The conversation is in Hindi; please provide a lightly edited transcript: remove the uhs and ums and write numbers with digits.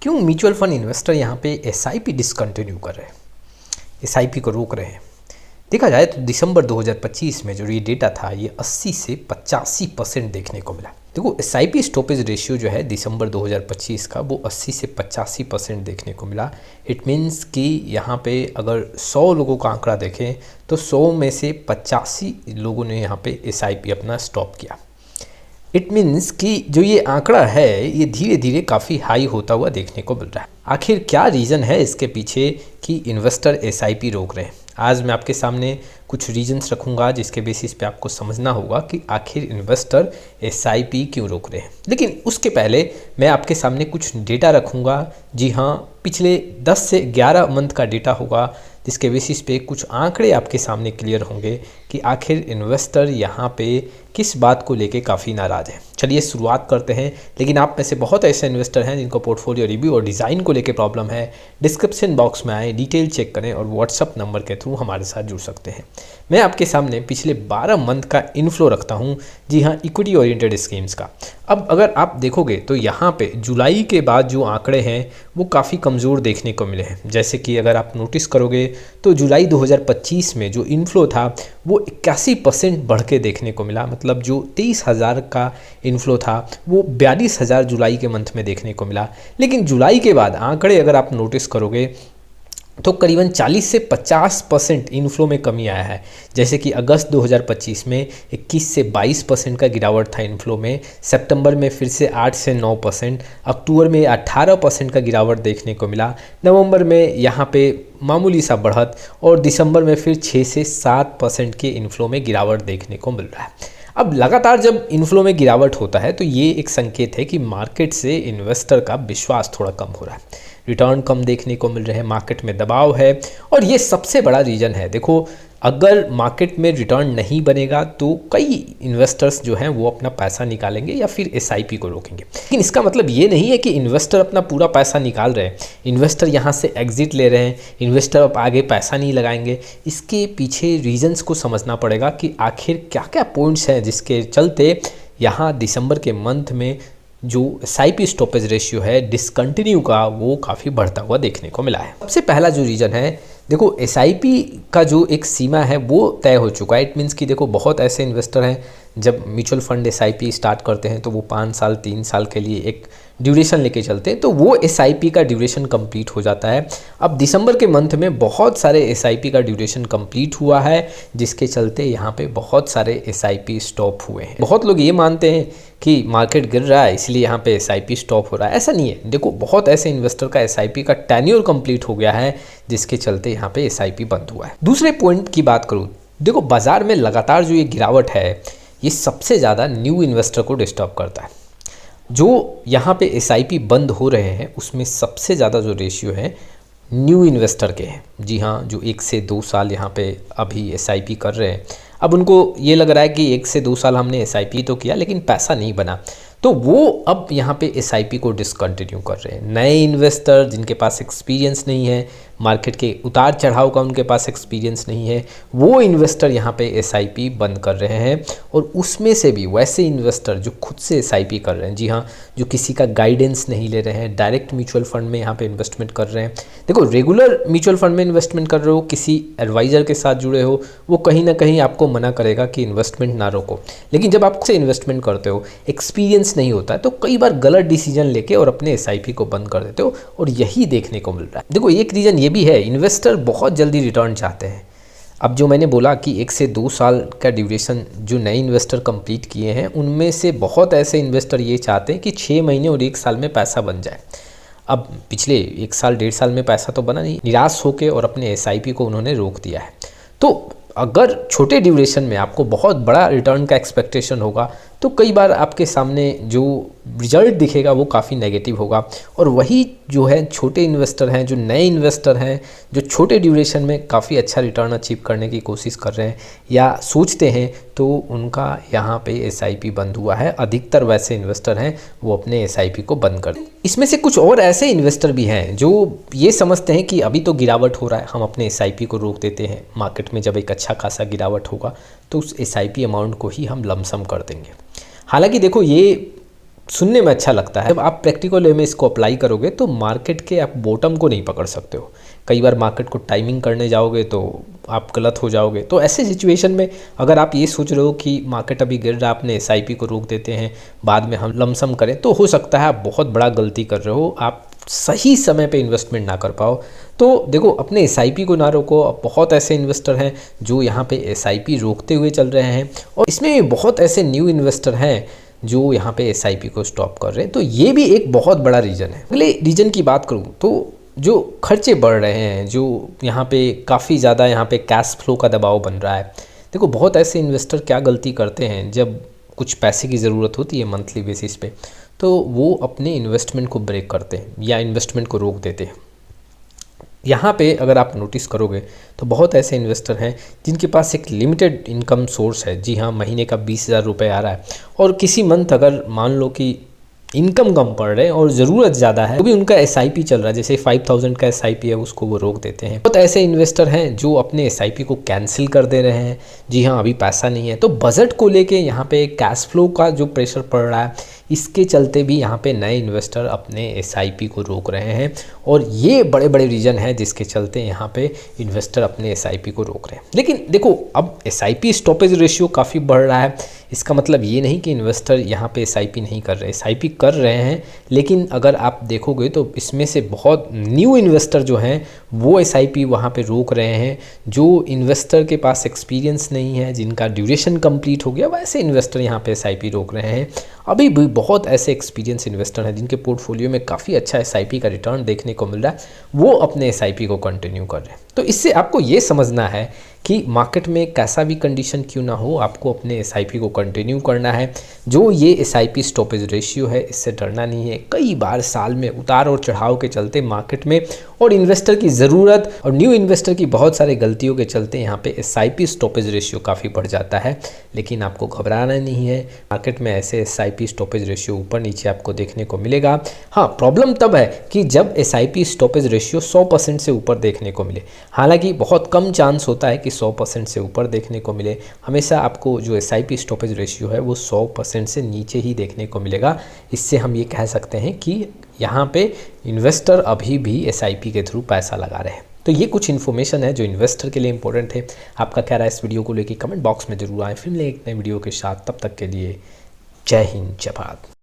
क्यों म्यूचुअल फंड इन्वेस्टर यहाँ पे एसआईपी डिसकंटिन्यू कर रहे हैं, एसआईपी को रोक रहे हैं? देखा जाए तो दिसंबर 2025 में जो ये डेटा था ये 80 से 85% देखने को मिला। देखो एसआईपी स्टॉपेज रेशियो जो है दिसंबर 2025 का वो 80 से 85% देखने को मिला। इट मीन्स कि यहाँ पे अगर 100 लोगों का आंकड़ा देखें तो 100 में से 85 लोगों ने यहाँ पे एसआईपी अपना स्टॉप किया। इट मीन्स कि जो ये आंकड़ा है ये धीरे धीरे काफ़ी हाई होता हुआ देखने को मिल रहा है। आखिर क्या रीज़न है इसके पीछे कि इन्वेस्टर एसआईपी रोक रहे हैं? आज मैं आपके सामने कुछ रीजंस रखूंगा जिसके बेसिस पे आपको समझना होगा कि आखिर इन्वेस्टर एसआईपी क्यों रोक रहे हैं। लेकिन उसके पहले मैं आपके सामने कुछ डेटा रखूंगा। जी हाँ, पिछले 10 से 11 मंथ का डेटा होगा जिसके बेसिस पे कुछ आंकड़े आपके सामने क्लियर होंगे कि आखिर इन्वेस्टर यहाँ पे किस बात को लेके काफ़ी नाराज़ है। चलिए शुरुआत करते हैं। लेकिन आप में से बहुत ऐसे इन्वेस्टर हैं जिनको पोर्टफोलियो रिव्यू और डिज़ाइन को लेके प्रॉब्लम है। डिस्क्रिप्शन बॉक्स में आए, डिटेल चेक करें और व्हाट्सअप नंबर के थ्रू हमारे साथ जुड़ सकते हैं। मैं आपके सामने पिछले 12 मंथ का इनफ्लो रखता हूँ, जी हाँ, इक्विटी ओरिएंटेड स्कीम्स का। अब अगर आप देखोगे तो यहाँ पे जुलाई के बाद जो आंकड़े हैं वो काफ़ी कमज़ोर देखने को मिले हैं। जैसे कि अगर आप नोटिस करोगे तो जुलाई 2025 में जो इनफ्लो था वो 81% बढ़ के देखने को मिला। मतलब जो 23,000 का इनफ्लो था वो 42,000 जुलाई के मंथ में देखने को मिला। लेकिन जुलाई के बाद आंकड़े अगर आप नोटिस करोगे तो करीबन 40 से 50% इनफ्लो में कमी आया है। जैसे कि अगस्त 2025 में 21 से 22% का गिरावट था इनफ्लो में, सितंबर में फिर से 8 से 9%, अक्टूबर में 18% का गिरावट देखने को मिला, नवंबर में यहाँ पे मामूली सा बढ़त और दिसंबर में फिर 6 से 7% के इनफ्लो में गिरावट देखने को मिल रहा है। अब लगातार जब इनफ्लो में गिरावट होता है तो ये एक संकेत है कि मार्केट से इन्वेस्टर का विश्वास थोड़ा कम हो रहा है, रिटर्न कम देखने को मिल रहे हैं, मार्केट में दबाव है और ये सबसे बड़ा रीज़न है। देखो अगर मार्केट में रिटर्न नहीं बनेगा तो कई इन्वेस्टर्स जो हैं वो अपना पैसा निकालेंगे या फिर एसआईपी को रोकेंगे। लेकिन इसका मतलब ये नहीं है कि इन्वेस्टर अपना पूरा पैसा निकाल रहे हैं, इन्वेस्टर यहाँ से एग्जिट ले रहे हैं, इन्वेस्टर अब आगे पैसा नहीं लगाएंगे। इसके पीछे रीजंस को समझना पड़ेगा कि आखिर क्या क्या पॉइंट्स हैं जिसके चलते यहाँ दिसंबर के मंथ में जो एसआईपी स्टॉपेज रेशियो है डिसकंटिन्यू का वो काफ़ी बढ़ता हुआ देखने को मिला है। सबसे पहला जो रीज़न है, देखो एसआईपी का जो एक सीमा है वो तय हो चुका है। इट मीन्स कि देखो बहुत ऐसे इन्वेस्टर हैं जब म्यूचुअल फंड एसआईपी स्टार्ट करते हैं तो वो 5 साल 3 साल के लिए एक ड्यूरेशन लेके चलते हैं, तो वो एसआईपी का ड्यूरेशन कंप्लीट हो जाता है। अब दिसंबर के मंथ में बहुत सारे एसआईपी का ड्यूरेशन कंप्लीट हुआ है जिसके चलते यहाँ पे बहुत सारे एसआईपी स्टॉप हुए हैं। बहुत लोग ये मानते हैं कि मार्केट गिर रहा है इसलिए यहाँ पे एसआईपी स्टॉप हो रहा है, ऐसा नहीं है। देखो बहुत ऐसे इन्वेस्टर का एसआईपी का टेन्योर कंप्लीट हो गया है जिसके चलते यहाँ पे एसआईपी बंद हुआ है। दूसरे पॉइंट की बात करूँ, देखो बाजार में लगातार जो ये गिरावट है ये सबसे ज़्यादा न्यू इन्वेस्टर को डिस्टर्ब करता है। जो यहाँ पे एसआईपी बंद हो रहे हैं उसमें सबसे ज़्यादा जो रेशियो है न्यू इन्वेस्टर के हैं। जी हाँ, जो 1 से 2 साल यहाँ पे अभी एसआईपी कर रहे हैं, अब उनको ये लग रहा है कि 1 से 2 साल हमने एसआईपी तो किया लेकिन पैसा नहीं बना, तो वो अब यहाँ पे एसआईपी को डिसकंटिन्यू कर रहे हैं। नए इन्वेस्टर जिनके पास एक्सपीरियंस नहीं है, मार्केट के उतार चढ़ाव का उनके पास एक्सपीरियंस नहीं है, वो इन्वेस्टर यहाँ पे एसआईपी बंद कर रहे हैं। और उसमें से भी वैसे इन्वेस्टर जो खुद से एसआईपी कर रहे हैं, जी हाँ, जो किसी का गाइडेंस नहीं ले रहे हैं, डायरेक्ट म्यूचुअल फंड में यहाँ पे इन्वेस्टमेंट कर रहे हैं। देखो रेगुलर म्यूचुअल फंड में इन्वेस्टमेंट कर रहे हो, किसी एडवाइज़र के साथ जुड़े हो, वो कहीं ना कहीं आपको मना करेगा कि इन्वेस्टमेंट ना रोको। लेकिन जब आप खुद से इन्वेस्टमेंट करते हो, एक्सपीरियंस नहीं होता है, तो कई बार गलत डिसीजन लेके और अपने एसआईपी को बंद कर देते हो और यही देखने को मिल रहा है। देखो एक रीज़न ये भी है, इन्वेस्टर बहुत जल्दी रिटर्न चाहते हैं। अब जो मैंने बोला कि 1 से 2 साल का ड्यूरेशन जो नए इन्वेस्टर कंप्लीट किए हैं उनमें से बहुत ऐसे इन्वेस्टर ये चाहते हैं कि 6 महीने और 1 साल में पैसा बन जाए। अब पिछले 1 साल 1.5 साल में पैसा तो बना नहीं, निराश होकर और अपने एसआईपी को उन्होंने रोक दिया है। तो अगर छोटे ड्यूरेशन में आपको बहुत बड़ा रिटर्न का एक्सपेक्टेशन होगा तो कई बार आपके सामने जो रिजल्ट दिखेगा वो काफ़ी नेगेटिव होगा। और वही जो है छोटे इन्वेस्टर हैं, जो नए इन्वेस्टर हैं, जो छोटे ड्यूरेशन में काफ़ी अच्छा रिटर्न अचीव करने की कोशिश कर रहे हैं या सोचते हैं, तो उनका यहाँ पे एसआईपी बंद हुआ है। अधिकतर वैसे इन्वेस्टर हैं वो अपने एसआईपी को बंद कर दें। इसमें से कुछ और ऐसे इन्वेस्टर भी हैं जो ये समझते हैं कि अभी तो गिरावट हो रहा है, हम अपने एसआईपी को रोक देते हैं, मार्केट में जब एक अच्छा खासा गिरावट होगा तो उस एसआईपी अमाउंट को ही हम लमसम कर देंगे। हालांकि देखो ये सुनने में अच्छा लगता है, जब आप प्रैक्टिकल वे में इसको अप्लाई करोगे तो मार्केट के आप बॉटम को नहीं पकड़ सकते हो। कई बार मार्केट को टाइमिंग करने जाओगे तो आप गलत हो जाओगे। तो ऐसे सिचुएशन में अगर आप ये सोच रहे हो कि मार्केट अभी गिर रहा है, आपने एसआईपी को रोक देते हैं, बाद में हम लमसम करें, तो हो सकता है आप बहुत बड़ा गलती कर रहे हो, आप सही समय पे इन्वेस्टमेंट ना कर पाओ। तो देखो, अपने एसआईपी को ना रोको। बहुत ऐसे इन्वेस्टर हैं जो यहाँ पे एसआईपी रोकते हुए चल रहे हैं, और इसमें बहुत ऐसे न्यू इन्वेस्टर हैं जो यहाँ पे एसआईपी को स्टॉप कर रहे हैं। तो ये भी एक बहुत बड़ा रीज़न है। अगले रीज़न की बात करूँ तो जो खर्चे बढ़ रहे हैं, जो यहाँ पे काफ़ी ज़्यादा यहाँ पे कैश फ्लो का दबाव बन रहा है। देखो, बहुत ऐसे इन्वेस्टर क्या गलती करते हैं, जब कुछ पैसे की ज़रूरत होती है मंथली बेसिस पे, तो वो अपने इन्वेस्टमेंट को ब्रेक करते हैं या इन्वेस्टमेंट को रोक देते हैं। यहाँ पे अगर आप नोटिस करोगे तो बहुत ऐसे इन्वेस्टर हैं जिनके पास एक लिमिटेड इनकम सोर्स है। जी हाँ, महीने का 20,000 रुपये आ रहा है, और किसी मंथ अगर मान लो कि इनकम कम पड़ रहे हैं और ज़रूरत ज़्यादा है, तो भी उनका एसआईपी चल रहा है, जैसे 5,000 का एसआईपी है, उसको वो रोक देते हैं। बहुत ऐसे इन्वेस्टर हैं जो अपने एसआईपी को कैंसिल कर दे रहे हैं। जी हाँ, अभी पैसा नहीं है। तो बजट को लेके यहाँ पे कैश फ्लो का जो प्रेशर पड़ रहा है, इसके चलते भी यहाँ पे नए इन्वेस्टर अपने एसआईपी को रोक रहे हैं, और ये बड़े बड़े रीज़न हैं जिसके चलते यहाँ पे इन्वेस्टर अपने एसआईपी को रोक रहे हैं। लेकिन देखो, अब एसआईपी स्टॉपेज रेशियो काफ़ी बढ़ रहा है। इसका मतलब ये नहीं कि इन्वेस्टर यहाँ पे एसआईपी नहीं कर रहे, एसआईपी कर रहे हैं। लेकिन अगर आप देखोगे तो इसमें से बहुत न्यू इन्वेस्टर जो हैं वो एसआईपी वहाँ पे रोक रहे हैं। जो इन्वेस्टर के पास एक्सपीरियंस नहीं है, जिनका ड्यूरेशन कंप्लीट हो गया, वैसे इन्वेस्टर यहाँ पे एसआईपी रोक रहे हैं। अभी भी बहुत ऐसे एक्सपीरियंस इन्वेस्टर हैं जिनके पोर्टफोलियो में काफ़ी अच्छा एसआईपी का रिटर्न देखने को मिल रहा है, वो अपने एसआईपी को कंटिन्यू कर रहे हैं। तो इससे आपको ये समझना है कि मार्केट में कैसा भी कंडीशन क्यों ना हो, आपको अपने एसआईपी को कंटिन्यू करना है। जो ये एसआईपी स्टॉपेज रेशियो है, इससे डरना नहीं है। कई बार साल में उतार और चढ़ाव के चलते मार्केट में, और इन्वेस्टर की ज़रूरत और न्यू इन्वेस्टर की बहुत सारे गलतियों के चलते यहाँ पे एसआईपी स्टॉपेज रेशियो काफ़ी बढ़ जाता है। लेकिन आपको घबराना नहीं है, मार्केट में ऐसे एसआईपी स्टॉपेज रेशियो ऊपर नीचे आपको देखने को मिलेगा। हाँ, प्रॉब्लम तब है कि जब एसआईपी स्टॉपेज रेशियो 100% से ऊपर देखने को मिले। हालांकि बहुत कम चांस होता है कि 100% से ऊपर देखने को मिले। हमेशा आपको जो एसआईपी स्टॉपेज रेशियो है वो 100% से नीचे ही देखने को मिलेगा। इससे हम ये कह सकते हैं कि यहाँ पे इन्वेस्टर अभी भी एसआईपी के थ्रू पैसा लगा रहे हैं। तो ये कुछ इन्फॉर्मेशन है जो इन्वेस्टर के लिए इंपॉर्टेंट है। आपका क्या राय इस वीडियो को लेकर कमेंट बॉक्स में जरूर आए। फिर मिलेंगे एक नए वीडियो के साथ, तब तक के लिए जय हिंद, जय भारत।